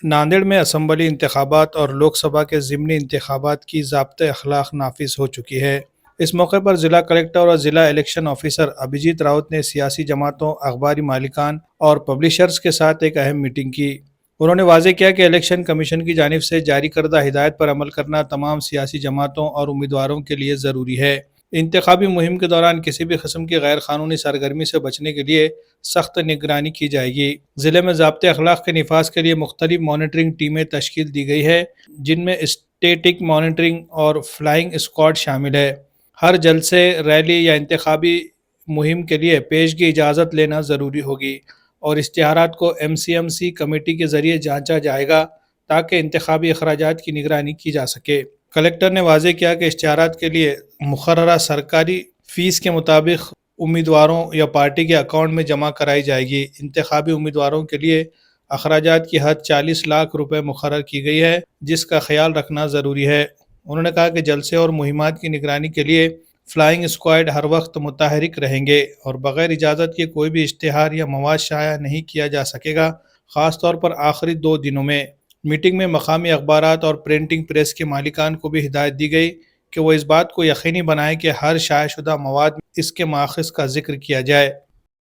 ناندیڑ میں اسمبلی انتخابات اور لوک سبھا کے ضمنی انتخابات کی ضابطۂ اخلاق نافذ ہو چکی ہے۔ اس موقع پر ضلع کلکٹر اور ضلع الیکشن آفیسر ابھیجیت راوت نے سیاسی جماعتوں، اخباری مالکان اور پبلشرز کے ساتھ ایک اہم میٹنگ کی۔ انہوں نے واضح کیا کہ الیکشن کمیشن کی جانب سے جاری کردہ ہدایت پر عمل کرنا تمام سیاسی جماعتوں اور امیدواروں کے لیے ضروری ہے۔ انتخابی مہم کے دوران کسی بھی قسم کی غیر قانونی سرگرمی سے بچنے کے لیے سخت نگرانی کی جائے گی۔ ضلع میں ضابطۂ اخلاق کے نفاذ کے لیے مختلف مانیٹرنگ ٹیمیں تشکیل دی گئی ہے، جن میں اسٹیٹک مانیٹرنگ اور فلائنگ اسکواڈ شامل ہے۔ ہر جلسے، ریلی یا انتخابی مہم کے لیے پیشگی اجازت لینا ضروری ہوگی اور اشتہارات کو MCMC کمیٹی کے ذریعے جانچا جائے گا تاکہ انتخابی اخراجات کی نگرانی کی جا سکے۔ کلکٹر نے واضح کیا کہ اشتہارات کے لیے مقررہ سرکاری فیس کے مطابق امیدواروں یا پارٹی کے اکاؤنٹ میں جمع کرائی جائے گی۔ انتخابی امیدواروں کے لیے اخراجات کی حد 40 لاکھ روپے مقرر کی گئی ہے، جس کا خیال رکھنا ضروری ہے۔ انہوں نے کہا کہ جلسے اور مہمات کی نگرانی کے لیے فلائنگ اسکواڈ ہر وقت متحرک رہیں گے اور بغیر اجازت کے کوئی بھی اشتہار یا مواد شائع نہیں کیا جا سکے گا، خاص طور پر آخری 2 دنوں میں۔ میٹنگ میں مقامی اخبارات اور پرنٹنگ پریس کے مالکان کو بھی ہدایت دی گئی کہ وہ اس بات کو یقینی بنائیں کہ ہر شائع شدہ مواد میں اس کے ماخذ کا ذکر کیا جائے۔